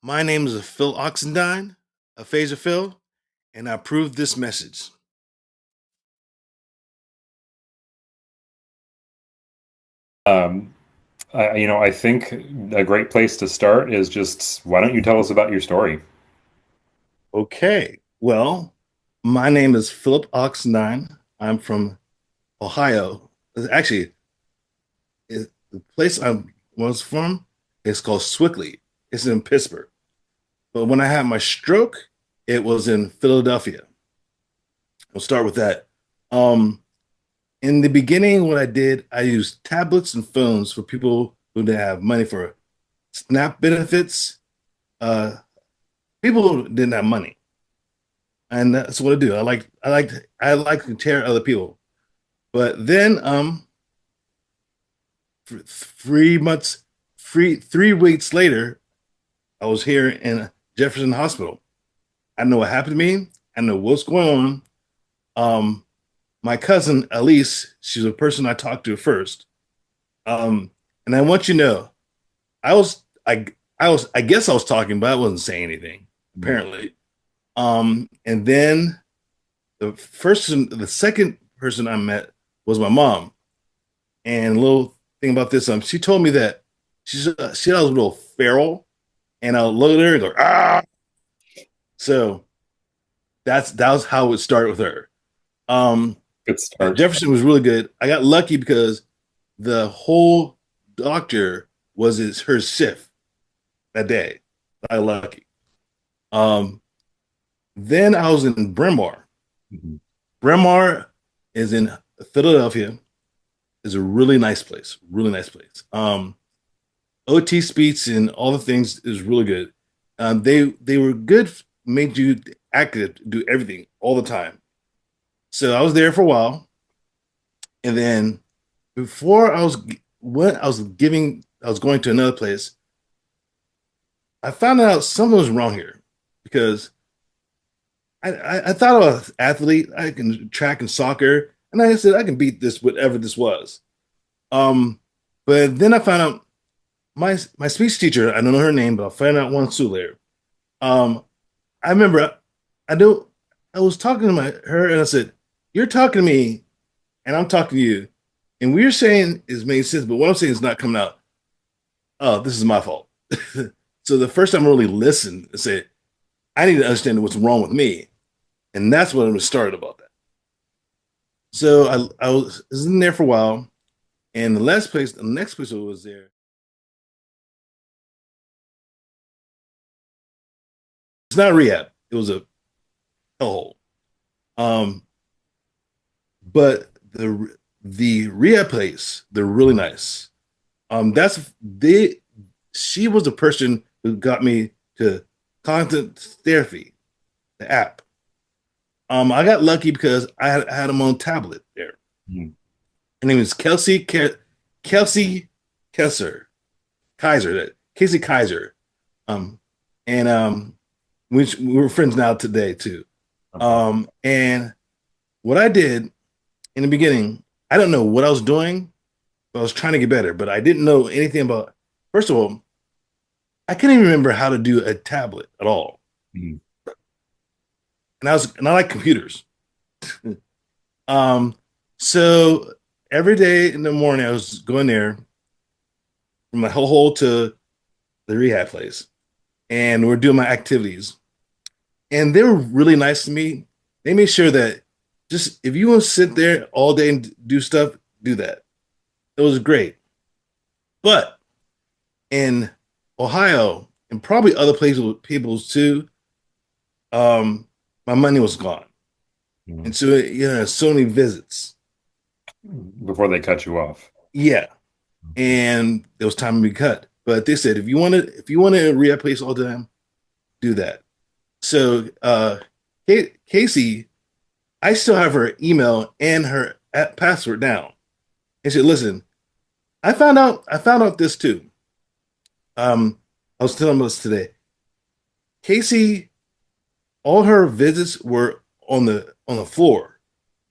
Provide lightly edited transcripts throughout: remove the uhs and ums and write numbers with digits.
My name is Phil Oxendine, Aphasia Phil, and I approve this message. Um, I think a great place to start is just why don't you tell us about your story? Okay, well, my name is Philip Oxendine. I'm from Ohio. Actually, the place I was from is called Swickley. It's in Pittsburgh. But when I had my stroke, it was in Philadelphia. We'll start with that. Um, in the beginning, what I did, I used tablets and phones for people who didn't have money for SNAP benefits. Uh, People who didn't have money, and that's what I do. I like to tear other people. But then, for 3 months, 3 weeks later, I was here in Jefferson Hospital. I know what happened to me. I know what's going on. My cousin Elise, she's the person I talked to first. And I want you to know, I was I I guess I was talking, but I wasn't saying anything apparently. And then the second person I met was my mom. And a little thing about this, she told me that she was a little feral, and I looked at her and go ah. So that was how it started with her. Um, Good start. Jefferson was really good. I got lucky because the whole doctor was her shift that day. I got lucky. Um, then I was in Bryn Mawr. Mhm. Bryn Mawr is in Philadelphia. Is a really nice place. Really nice place. OT speech and all the things is really good. They were good, made you active, do everything all the time. So I was there for a while, and then before I was when I was going to another place. I found out something was wrong here because I thought I was an athlete. I can track and soccer, and I said I can beat this whatever this was. Um, but then I found out my speech teacher. I don't know her name, but I'll find out one soon later. Um, I remember I do I was talking to her and I said, "You're talking to me, and I'm talking to you, and what you're saying is making sense, but what I'm saying is not coming out. Oh, this is my fault." So the first time I really listened and said, "I need to understand what's wrong with me," and that's when I started about that. So I was in there for a while, and the next place I was there, it's not rehab. It was a hellhole. Um, but the rehab place, they're really nice. That's they. She was the person who got me to content therapy, the app. I got lucky because I had them on tablet there. Mhm. Her name is Kelsey Kessler Kaiser. Casey Kaiser. Um, and we were friends now today too. Okay. And what I did in the beginning, I don't know what I was doing, but I was trying to get better. But I didn't know anything about. First of all, I couldn't even remember how to do a tablet at all, Mhm. and I like computers. um, so every day in the morning, I was going there from my whole hole to the rehab place, and we're doing my activities. And they were really nice to me. They made sure that just if you want to sit there all day and do stuff, do that. It was great. But in Ohio and probably other places with people's too, um, my money was gone. Mhm. And so, so many visits. Before they cut you off. Yeah. And it was time to be cut. But they said if you want to rehab place all the time, do that. So Casey, I still have her email and her password down. And she said, listen, I found out this too. I was telling us today. Casey, all her visits were on the floor.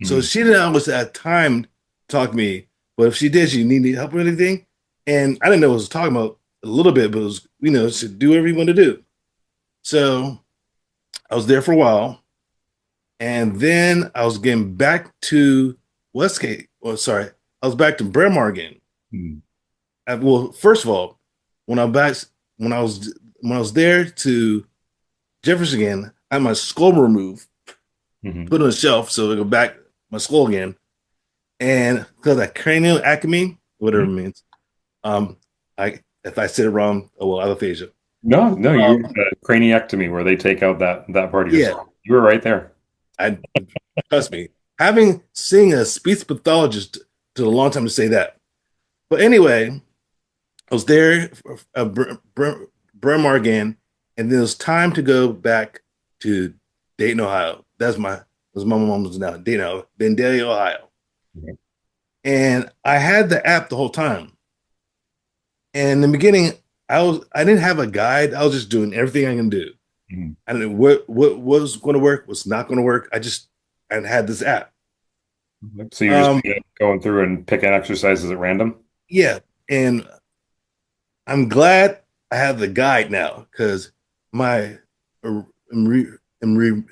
So Mhm. she didn't always have time to talk to me. But if she did, she needed help or anything. And I didn't know what I was talking about a little bit, but it was, to do whatever you want to do. So I was there for a while, and then I was getting back to Westgate. Well, sorry, I was back to Bryn Mawr again. Mhm. Well, first of all, when I back when I was when I was there to Jefferson again, I had my skull removed, Mhm. put on a shelf so I go back my skull again, and because that cranial acme, whatever it Mhm. means, I if I said it wrong, oh well, I have aphasia. No, no, you Um, craniectomy where they take out that part of your yeah, skull. You were right there. I trust me. Having seen a speech pathologist took a long time to say that. But anyway, I was there, Bryn Mawr again, and then it was time to go back to Dayton, Ohio. That's my mom's now, Dayton, Ohio, Vandalia, Ohio. Mhm. And I had the app the whole time. And in the beginning, I didn't have a guide. I was just doing everything I can do. Mhm. I didn't know what was going to work, what's not going to work. I had this app. So you're just Um, going through and picking exercises at random? yeah, and I'm glad I have the guide now because my uh, re, re,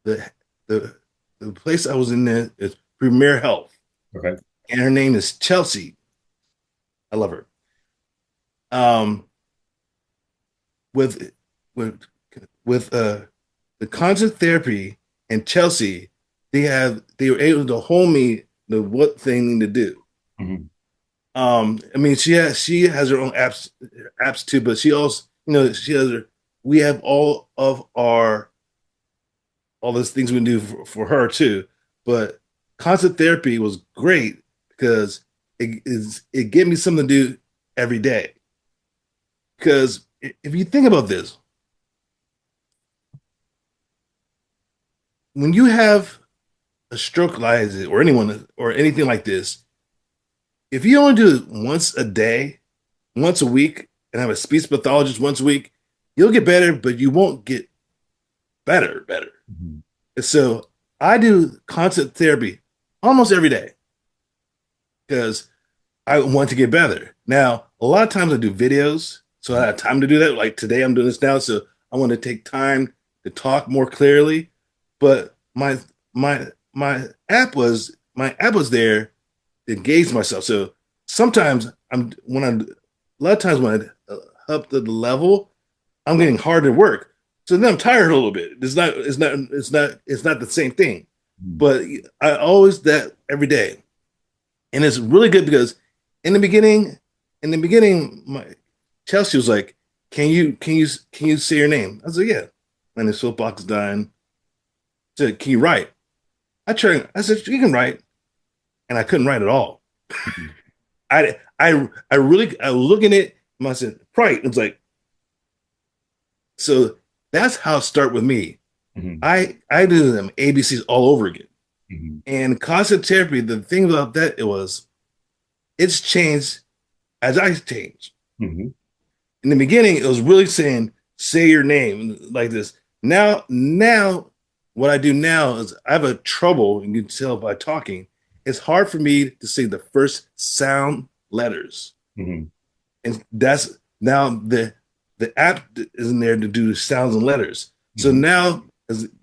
the the the place I was in there is Premier Health, Okay. and her name is Chelsea. I love her. Um, with with with the concept therapy and Chelsea, they were able to hold me the what thing to do. Mhm. I mean, she has her own apps too, but she also, she has her. We have all those things we do for her too. But concept therapy was great because it gave me something to do every day. Because if you think about this, when you have a stroke like this, or anyone or anything like this, if you only do it once a day, once a week, and have a speech pathologist once a week, you'll get better, but you won't get better. Mhm. And so I do concept therapy almost every day because I want to get better. Now, a lot of times I do videos, so I have time to do that. Like today, I'm doing this now, so I want to take time to talk more clearly. But my app was there to engage myself. So sometimes a lot of times when I up the level, I'm getting harder to work. So then I'm tired a little bit. It's not the same thing. Mhm. But I always that every day, and it's really good because in the beginning, my Chelsea was like, can you say your name?" I was like, "Yeah." And his soapbox dying. She said, "Can you write?" I tried. I said, "You can write," and I couldn't write at all. Mhm. I look at it and I said, "Right." It's like so. That's how it start with me. Mhm. I do them ABCs all over again. Mhm. And concept therapy, the thing about that it's changed as I changed. Mhm. In the beginning, it was really saying, say your name like this. Now, what I do now is I have a trouble, and you can tell by talking, it's hard for me to say the first sound letters. Mhm. And that's now the app is in there to do sounds and letters. So Mhm. now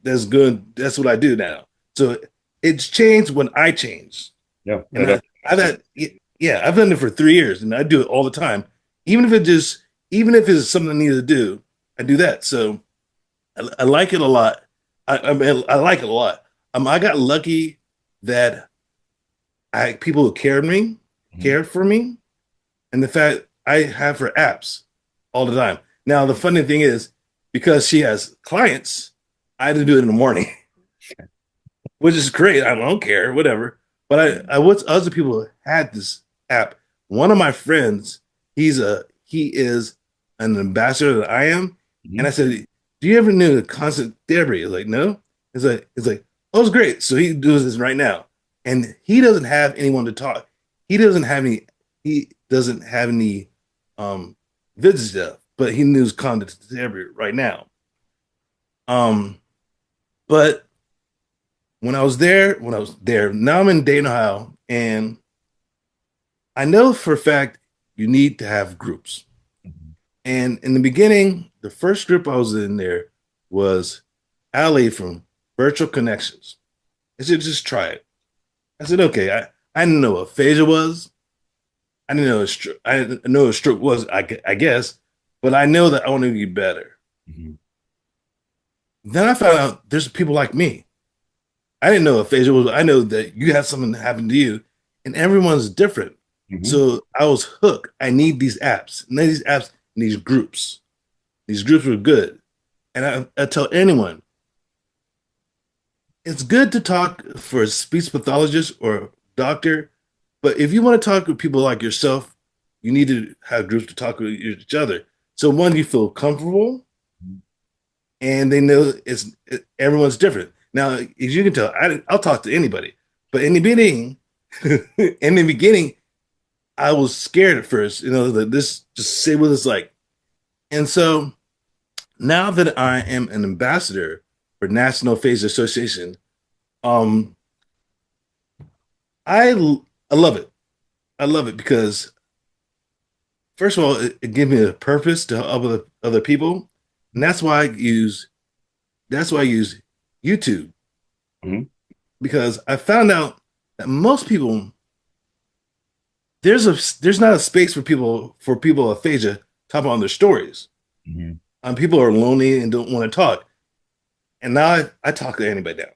that's good. That's what I do now. So it's changed when I change. Yeah, And that definitely I've makes it. had, yeah, I've done it for 3 years, and I do it all the time. Even if it just, even if it's something I need to do, I do that. So I like it a lot. I mean, I like it a lot. I got lucky that I people who Mhm. cared for me, and the fact I have her apps all the time. Now the funny thing is, because she has clients, I had to do it in the morning, which is great. I don't care, whatever. But I what's other people had this app. One of my friends, he is an ambassador that I am, and I Mhm. said, "Do you ever knew the constant therapy?" He's like, "No." It's like, "Oh, it's great." So he does this right now, and he doesn't have anyone to talk. He doesn't have any. He doesn't have any visits stuff, but he knows constant therapy right now. Um, but when I was there, now I'm in Dayton, Ohio, and I know for a fact you need to have groups. Mhm. And in the beginning, the first group I was in there was Ali from Virtual Connections. I said, just try it. I said, okay. I didn't know what aphasia was. I didn't know I didn't know what a stroke was. I guess, but I know that I want to be better. Mhm. Then I found out there's people like me. I didn't know aphasia was. I know that you had something happen to you, and everyone's different. Mhm. So I was hooked. I need these apps. I need these apps and these groups. These groups were good. And I tell anyone, it's good to talk for a speech pathologist or doctor, but if you want to talk with people like yourself, you need to have groups to talk with each other. So one, you feel comfortable, and they know everyone's different. Now, as you can tell, I'll talk to anybody, but in the beginning, in the beginning, I was scared at first. That this just say what it's like, and so now that I am an ambassador for National Phase Association, um, I I love it. I love it because first of all, it gives me a purpose to help other people, and that's why I use YouTube Mhm. because I found out that most people there's not a space for people with aphasia talk about their stories. Mhm. People are lonely and don't want to talk, and now I talk to anybody now,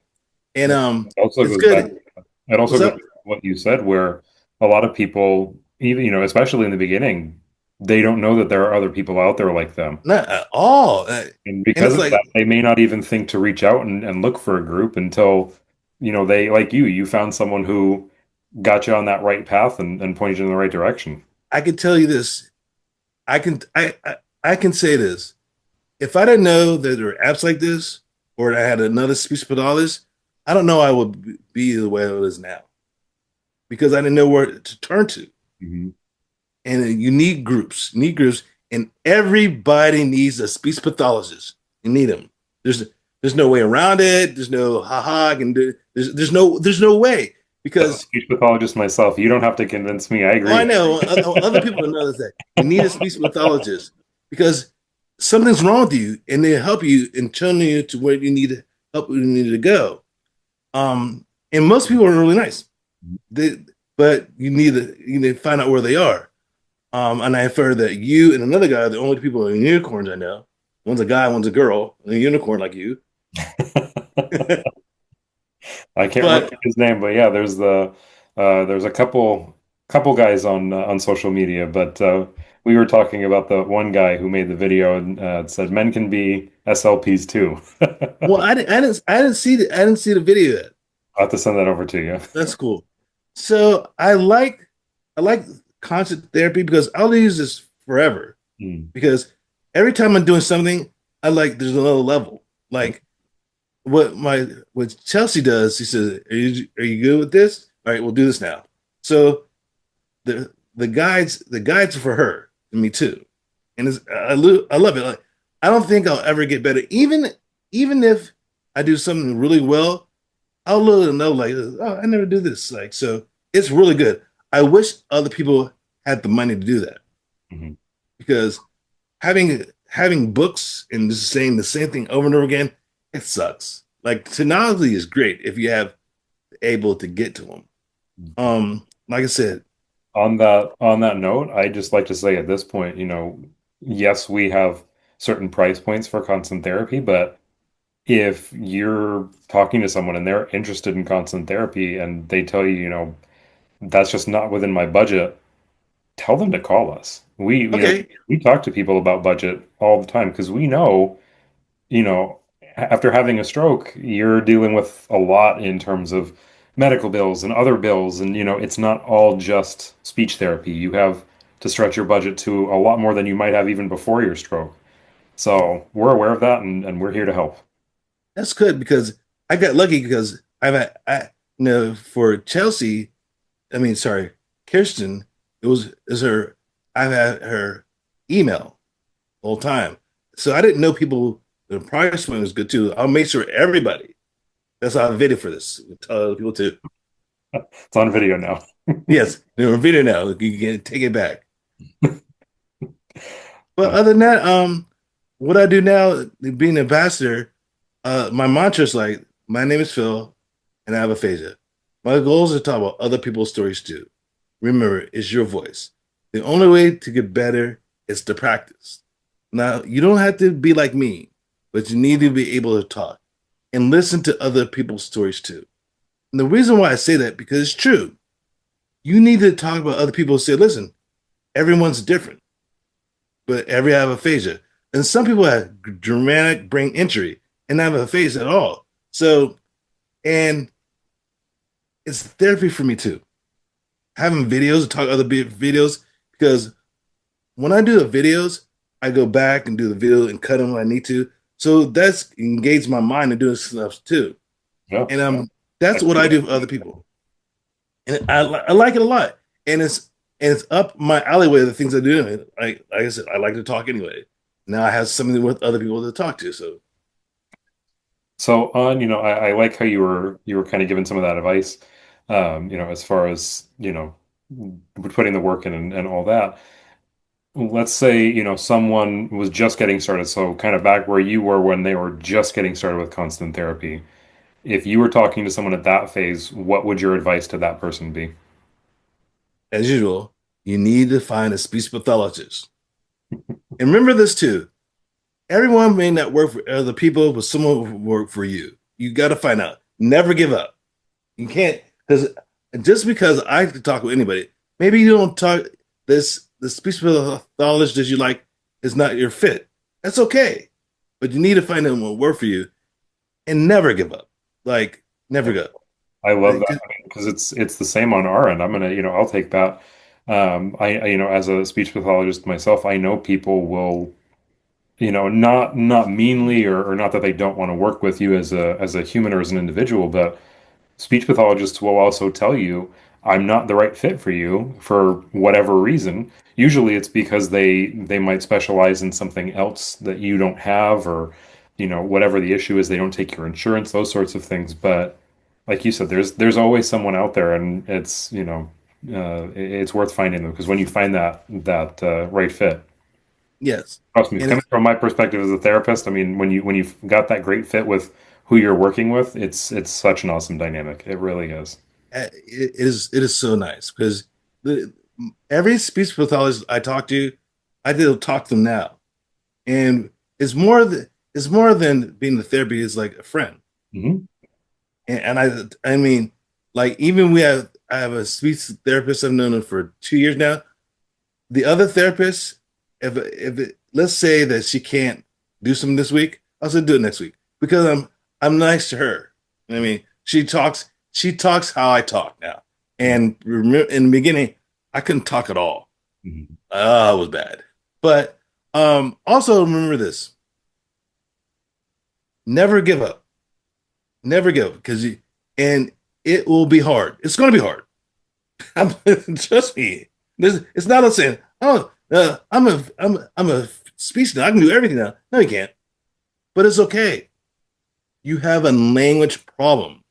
and It also it's goes back. good. It also What's goes up? back to what you said, where a lot of people, even especially in the beginning, they don't know that there are other people out there like them. Not at all. And And because it's of like that, they may not even think to reach out and look for a group until, they, like you found someone who got you on that right path and pointed you in the right direction. I can tell you this. I can say this. If I didn't know that there were apps like this, or I had another speech pathologist, I don't know I would be the way it is now because I didn't know where to turn to. Mhm. And you need groups, and everybody needs a speech pathologist. You need them. There's there's no way around it. There's no haha. I can do. There's no way As a because speech pathologist myself, you don't have to convince me. I oh, I agree. know other people know that you need a speech pathologist because something's wrong with you, and they help you and turn you to where you need to help you need to go. And most people are really nice. They, but you need to find out where they are. And I've heard that you and another guy are the only people in unicorns I know. One's a guy, one's a girl, and a unicorn like you. I can't remember But his name, but yeah, there's a couple guys on social media, but we were talking about the one guy who made the video and said men can be SLPs too. well, I didn't see the video yet. I'll have to send that over to you. That's cool. So I like concept therapy because I'll use this forever. Hmm. Because every time I'm doing something, I like there's another level. Like what Chelsea does, he says, are you good with this? All right, we'll do this now. So the guides are for her and me too. And I love it. Like, I don't think I'll ever get better. Even if I do something really well, I'll let them know like, oh, I never do this. Like, so it's really good. I wish other people had the money to do that Mhm. because having books and just saying the same thing over and over again, it sucks. Like technology is great if you have able to get to them. Like I said, On that note, I just like to say at this point, yes, we have certain price points for constant therapy, but if you're talking to someone and they're interested in constant therapy and they tell you, that's just not within my budget, tell them to call us. okay, We talk to people about budget all the time because we know, you know, after having a stroke, you're dealing with a lot in terms of medical bills and other bills. And, it's not all just speech therapy. You have to stretch your budget to a lot more than you might have even before your stroke. So we're aware of that and we're here to help. that's good because I got lucky because for Chelsea, I mean, sorry, Kirsten, it was is her. I've had her email the whole time, so I didn't know people. The price point was good too. I'll make sure everybody. That's how I have video for this. Tell other people too. It's on video now. Yes, they're on video now. You can take it back. But Uh, other than that, what I do now, being an ambassador, my mantra is like, my name is Phil, and I have aphasia. My goal is to talk about other people's stories too. Remember, it's your voice. The only way to get better is to practice. Now, you don't have to be like me, but you need to be able to talk and listen to other people's stories too. And the reason why I say that because it's true. You need to talk about other people who say, listen, everyone's different, but every have aphasia. And some people have dramatic brain injury and not have aphasia at all. So, and it's therapy for me too. Having videos, talk other videos, because when I do the videos, I go back and do the video and cut them when I need to. So that's engaged my mind in doing stuff too. Yeah. And that's what I do for other people. And I like it a lot. And it's up my alleyway of the things I do. And like I said, I like to talk anyway. Now I have something with other people to talk to. So So on, I like how you were kind of given some of that advice, as far as, putting the work in and all that. Let's say, someone was just getting started, so kind of back where you were when they were just getting started with constant therapy. If you were talking to someone at that phase, what would your advice to that person be? as usual, you need to find a speech pathologist. And remember this too. Everyone may not work for other people, but someone will work for you. You got to find out. Never give up. You can't because just because I can talk with anybody, maybe you don't talk this the speech pathologist that you like is not your fit. That's okay. But you need to find out what will work for you and never give up. Like never go. I love Like, that because it's the same on our end. I'm gonna, I'll take that. As a speech pathologist myself, I know people will, not meanly or not that they don't want to work with you as a human or as an individual, but speech pathologists will also tell you, I'm not the right fit for you for whatever reason. Usually it's because they might specialize in something else that you don't have, or, whatever the issue is, they don't take your insurance, those sorts of things. But like you said, there's always someone out there, and it's, it's worth finding them because when you find that right fit, yes. trust me, And coming from my perspective as a therapist, I mean, when you've got that great fit with who you're working with, it's such an awesome dynamic. It really is. it is so nice because the every speech pathologist I talk to, I do talk to them now. And it's more than being the therapy is like a friend. Hmm. And I mean, like even I have a speech therapist I've known him for 2 years now. The other therapist, let's say that she can't do something this week, I'll say do it next week because I'm nice to her. I mean, she talks how I talk now. And remember, in the beginning, I couldn't talk at all. Hmm. It was bad. But also remember this: never give up. Never give up because and it will be hard. It's going to be hard. Trust me. It's not a saying. Oh, I'm a speech now. I can do everything now. No, you can't. But it's okay. You have a language problem.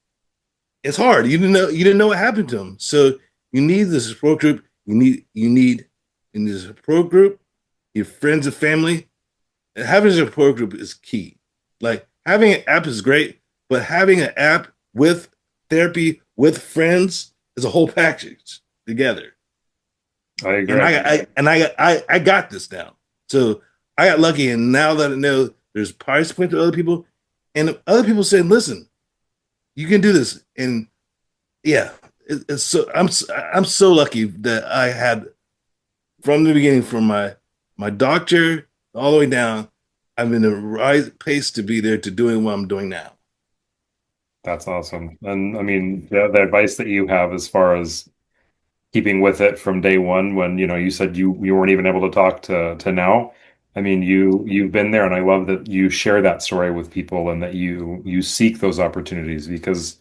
It's hard. You didn't know what happened to him. So you need this support group. You need in this support group, your friends and family. And having a support group is key. Like having an app is great, but having an app with therapy with friends is a whole package together. I And agree. I got this now. So I got lucky, and now that I know there's price point to other people, and other people saying, "Listen, you can do this." And yeah, it's so I'm so lucky that I had from the beginning, from my doctor all the way down. I'm in the right pace to be there to doing what I'm doing now. That's awesome. And I mean, the advice that you have as far as keeping with it from day one, when you said you weren't even able to talk to now. I mean, you've been there, and I love that you share that story with people and that you seek those opportunities because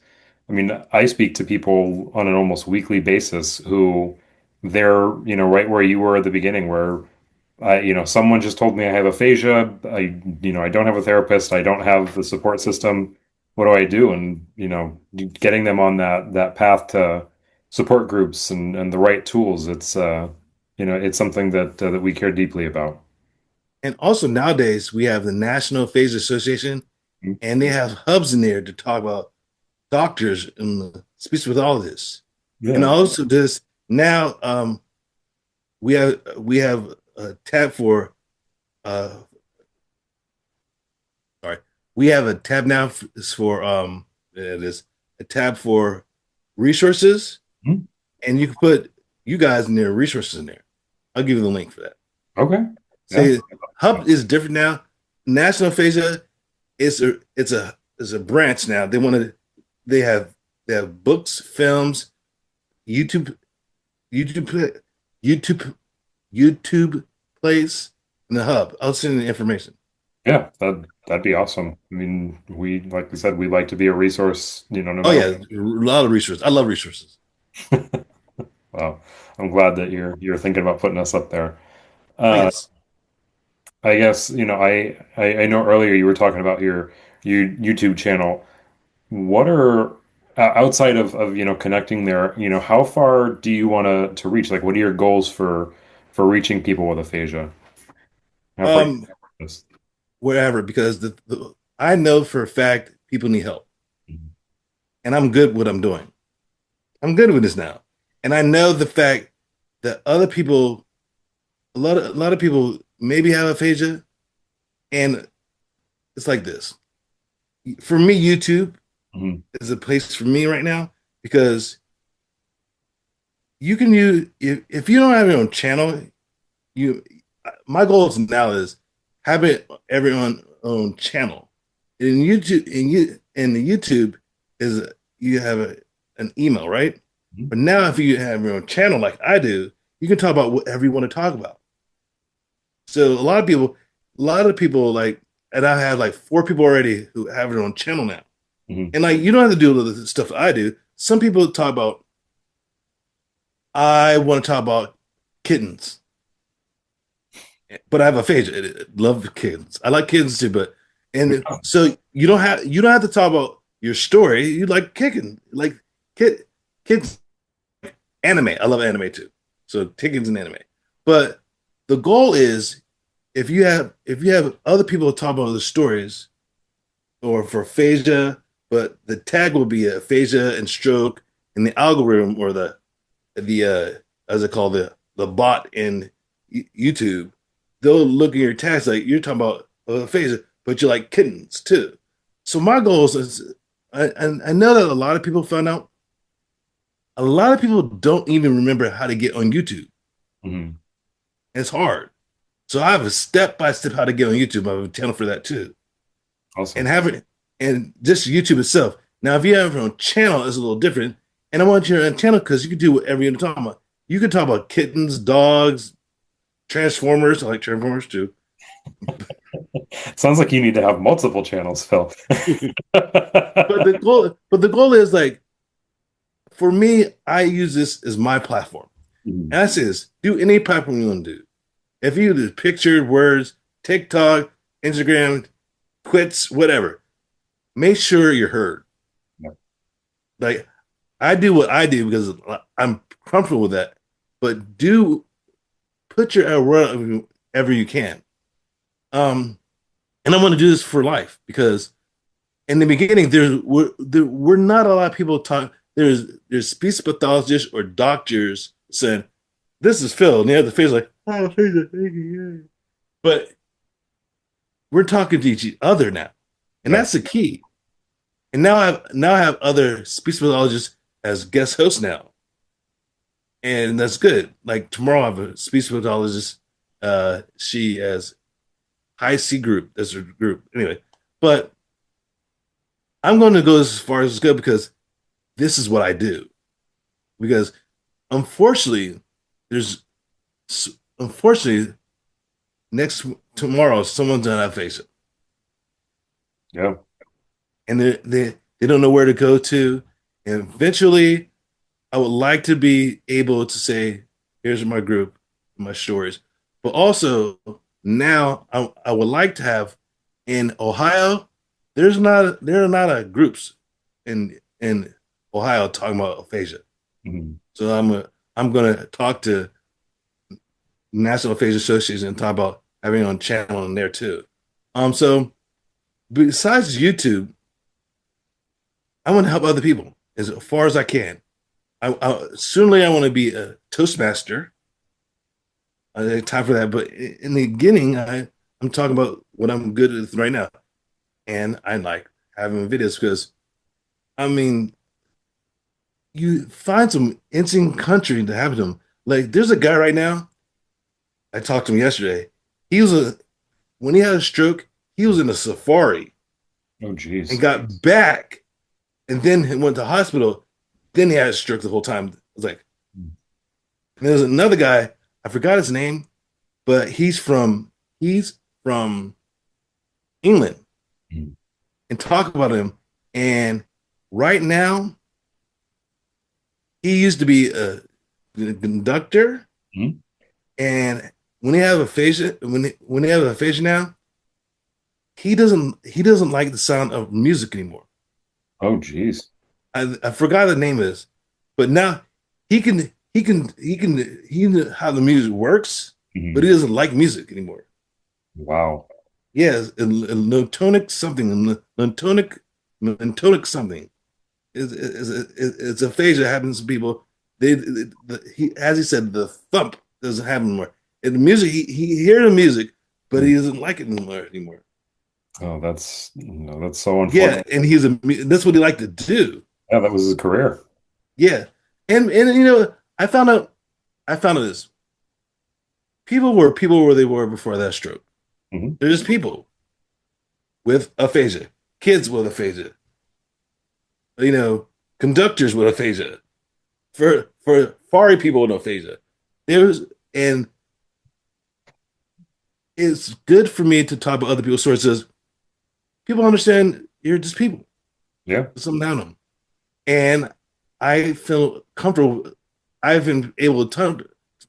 I mean, I speak to people on an almost weekly basis who they're, right where you were at the beginning, where someone just told me I have aphasia. I don't have a therapist. I don't have the support system. What do I do? And, getting them on that path to support groups and the right tools. It's something that we care deeply about. And also nowadays we have the National Aphasia Association, Mhm. and they have hubs in there to talk about doctors and speech with all this. And Yeah. also this now we have a tab for uh sorry, we have a tab now for it is a tab for resources, Mhm. and you can put you guys in there resources in there. I'll give you the link for that. Okay. Yeah. Say hub is different now. National Aphasia is a branch now. They have they have books, films, YouTube YouTube YouTube YouTube plays in the hub. I'll send you the information. Yeah, that'd be awesome. I mean, we like we said, we like to be a resource, no Oh matter yeah, a lot of resources. I love resources. what. Well, I'm glad that you're thinking about putting us up there. Oh Uh, yes. I guess, I know earlier you were talking about your YouTube channel. What are outside of connecting there, how far do you want to reach? Like, what are your goals for reaching people with aphasia? How far you Um, this? wherever because I know for a fact people need help, and I'm good with what I'm doing. I'm good with this now, and I know the fact that other people, a lot of people maybe have aphasia, and it's like this. For me, YouTube Mhm. is a place for me right now because you can use if you don't have your own channel, you my goals now is having everyone own channel. In YouTube, in the YouTube is you have an email, right? Mhm. But now if you have your own channel like I do, you can talk about whatever you want to talk about. So a lot of people like, and I have like four people already who have their own channel now. Mhm. And like you don't have to do all the stuff I do. Some people talk about I want to talk about kittens, but I have aphasia. I love kittens. I like kittens too, but and so you don't have to talk about your story. You like kicking, like kid kids anime. I love anime too. So kittens and anime. But the goal is if you have other people talk about the stories or for aphasia, but the tag will be aphasia and stroke, and the algorithm or the as I call the bot in YouTube, they'll look at your tags like you're talking about aphasia, but you like kittens too. So my goal is, I know that a lot of people found out. A lot of people don't even remember how to get on YouTube. Mhm. It's hard. So I have a step by step how to get on YouTube. I have a channel for that too, and Awesome. having and just YouTube itself. Now, if you have your own channel, it's a little different. And I want your own channel because you can do whatever you're talking about. You can talk about kittens, dogs, Transformers. I like Transformers too. Sounds like you need to have multiple channels, Phil. But the goal is like for me, I use this as my platform. Mhm. And I say this: do any platform you want to do. If you do pictures, words, TikTok, Instagram, quits, whatever, make sure you're heard. Yeah. Like I do what I do because I'm comfortable with that. But do put your wherever you can. Um, and I want to do this for life because in the beginning, we're not a lot of people talk. There's speech pathologists or doctors saying this is Phil, and the other face like oh, but we're talking to each other now, and Yeah. that's the key. And now I have other speech pathologists as guest hosts now, and that's good. Like tomorrow, I have a speech pathologist. She has high C group. That's her group anyway. But I'm going to go as far as it's good because this is what I do. Because unfortunately, there's unfortunately next tomorrow someone's gonna face it, Yeah. and they don't know where to go to. And eventually, I would like to be able to say, "Here's my group, my stories," but also now I would like to have in Ohio. There are not a groups in Ohio talking about aphasia. Mhm. So I'm gonna talk to National Aphasia Association and talk about having on channel on there too. So besides YouTube, I want to help other people as far as I can. Certainly I want to be a Toastmaster. I have time for that, but in the beginning, I'm talking about what I'm good at right now, and I like having videos because I mean, you find some interesting country to have them. Like, there's a guy right now. I talked to him yesterday. He was a When he had a stroke, he was in a safari Oh, and geez. got back, and then he went to the hospital. Then he had a stroke the whole time. I was like, and there's another guy. I forgot his name, but he's from England, Mhm. and talk about him. And right now, he used to be a conductor, Mhm. and when he have aphasia now, he doesn't like the sound of music anymore. Oh, geez. I forgot the name is, but now he knows how the music works, but Mhm. he doesn't like music anymore. Wow. Yes, a ntonic something, a ntonic something. It's aphasia happens to people. As he said, the thump doesn't happen anymore. And the music, he hears the music, but Mhm. he doesn't like it anymore. Oh, that's so Yeah, unfortunate. and that's what he liked to do. Yeah, that was his career. Yeah, and I found out this. People were people where they were before that stroke. Hmm. They're just people with aphasia, kids with aphasia, you know, conductors with aphasia, for fari people with aphasia. There's and it's good for me to talk about other people's sources. People understand you're just people. Yeah. There's something down them, and I feel comfortable. I've been able to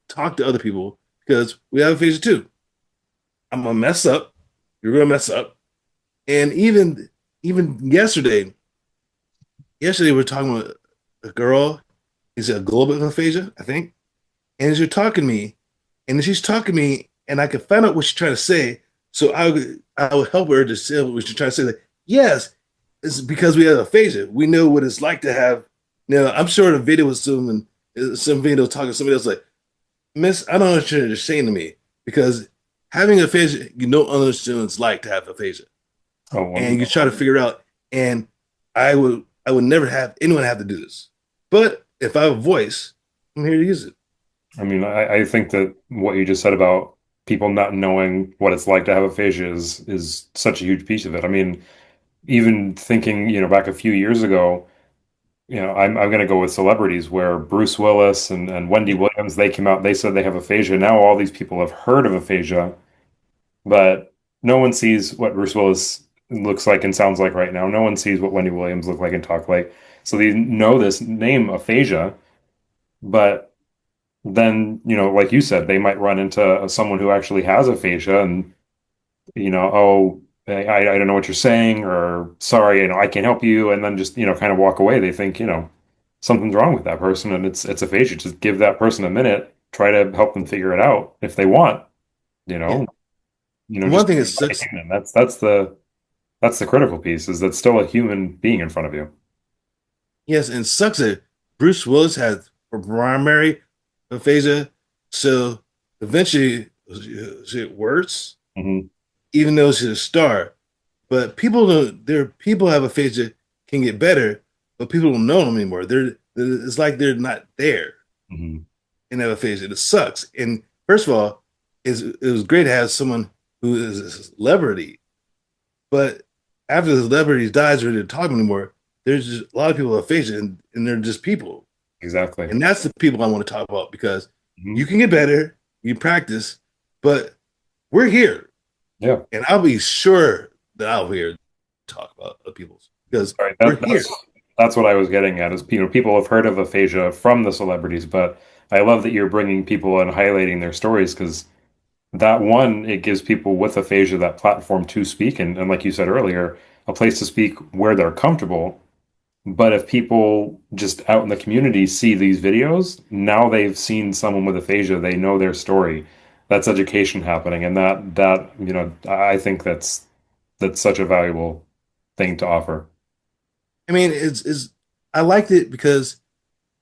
talk to other people because we have aphasia too. I'm gonna mess up. You're gonna mess up, and even yesterday we are talking about a girl. Is it a global aphasia? I think. And she's talking to me, and she's talking to me, and I can find out what she's trying to say. So I would help her to say what she's trying to say. Like, yes, it's because we have aphasia. We know what it's like to have. I'm sure the video was some video talking to somebody else like, Miss, I don't understand what you're saying to me because having aphasia, you don't understand what it's like to have aphasia, Oh, and you try to figure it out. And I would never have anyone have to do this, but if I have a voice, I'm here to use it. I mean, I think that what you just said about people not knowing what it's like to have aphasia is such a huge piece of it. I mean, even thinking, back a few years ago, I'm going to go with celebrities where Bruce Willis and Wendy Yeah, Williams, they came out, they said they have aphasia. Now all these people have heard of aphasia, but no one sees what Bruce Willis looks like and sounds like right now. No one sees what Wendy Williams look like and talk like. So they know this name aphasia, but then, like you said, they might run into someone who actually has aphasia and, oh, I don't know what you're saying, or sorry, I can't help you, and then just, kind of walk away. They think, something's wrong with that person and it's aphasia. Just give that person a minute, try to help them figure it out if they want, you yeah. know, One just thing treat that them like a sucks. human. That's the critical piece is that's still a human being in front of you. Yes, and it sucks that Bruce Willis had primary aphasia, so eventually it worse, Hmm. even though she's a star. But people don't. There, people have aphasia can get better, but people don't know them anymore. It's like they're not there Hmm. and have aphasia. It sucks. And first of all, it was great to have someone who is a celebrity, but after the celebrity dies or they're talking anymore, there's just a lot of people with aphasia, and they're just people. Exactly. And that's the people I want to talk about because Hmm. you can get better, you practice, but we're here. Yeah. And I'll be sure that I'll be here to talk about the people's because Right. we're That, here. that's what I was getting at is, people have heard of aphasia from the celebrities, but I love that you're bringing people and highlighting their stories because that one, it gives people with aphasia that platform to speak. And like you said earlier, a place to speak where they're comfortable. But if people just out in the community see these videos, now they've seen someone with aphasia, they know their story. that's education happening, and that I think that's such a valuable thing to offer. I mean, it's I liked it because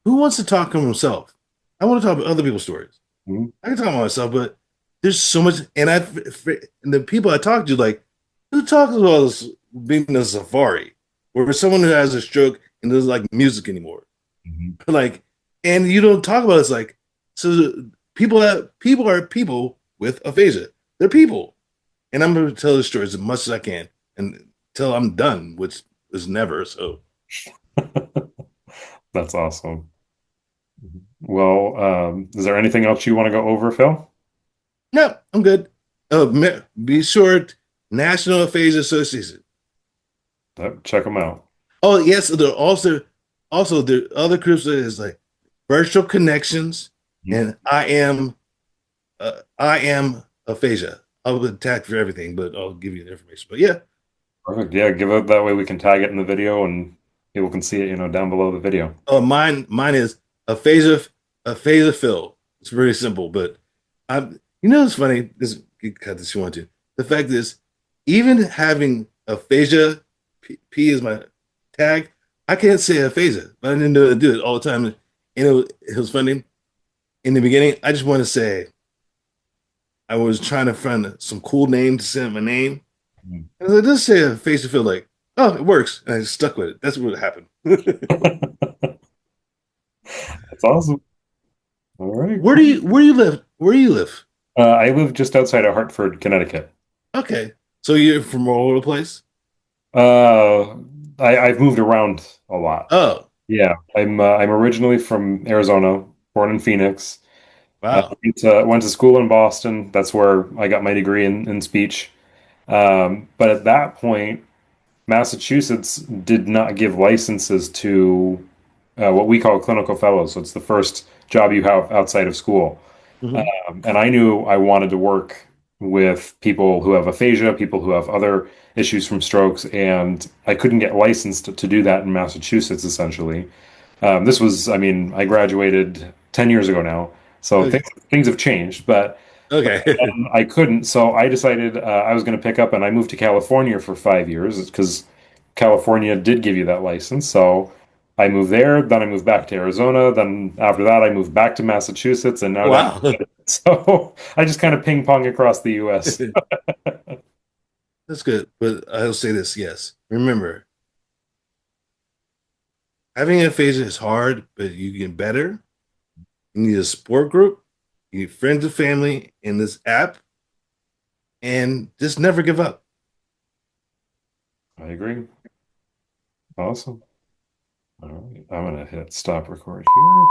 who wants to talk to himself? I want to talk about other people's stories. Mhm. I can talk about myself, but there's so much, and and the people I talk to, like, who talks about this being in a safari, or someone who has a stroke and doesn't like music anymore, Mhm. like, and you don't talk about it, it's like, so people are people with aphasia. They're people, and I'm going to tell the stories as much as I can until I'm done, which is never. So, That's awesome. Well, is there anything else you want to go over, Phil? no, I'm good. Be sure, National Aphasia Association. Check them out. Oh yes, there are also the other groups that is like virtual connections, Mhm. and I am aphasia. I'll attack for everything, but I'll give you the information. But yeah, Perfect. Yeah, give it that way we can tag it in the video and people can see it, down below the video. mine is aphasia Phil. It's very simple, but it's funny. This you cut this if you want to. The fact is, even having aphasia P is my tag, I can't say aphasia, but I didn't know how to do it all the time. And it was funny. In the beginning, I just want to say I was trying to find some cool name to send my name. Mhm. And I just say a face to feel like, oh, it works. And I just stuck with it. That's what happened. That's awesome. All right, cool. Where do you live? Where do you live? I live just outside of Hartford, Connecticut. Okay. So you're from all over the place? Uh, I've moved around a lot. Oh, Yeah, I'm originally from Arizona, born in Phoenix. wow. Went to school in Boston. That's where I got my degree in speech. But at that point, Massachusetts did not give licenses to what we call clinical fellows. So it's the first job you have outside of school. Hmm. And I knew I wanted to work with people who have aphasia, people who have other issues from strokes, and I couldn't get licensed to do that in Massachusetts, essentially. This was, I mean, I graduated 10 years ago now, so Okay. things have changed, but Okay. I couldn't. So I decided I was going to pick up, and I moved to California for 5 years because California did give you that license. So I moved there, then I moved back to Arizona, then after that I moved back to Massachusetts, and now down. Wow. So I just kind of ping pong across the U.S. That's good. But I'll say this, yes. Remember, having aphasia is hard, but you get better. You need a support group, you need friends and family in this app, and just never give up. I agree. Awesome. All right, I'm gonna hit stop record here.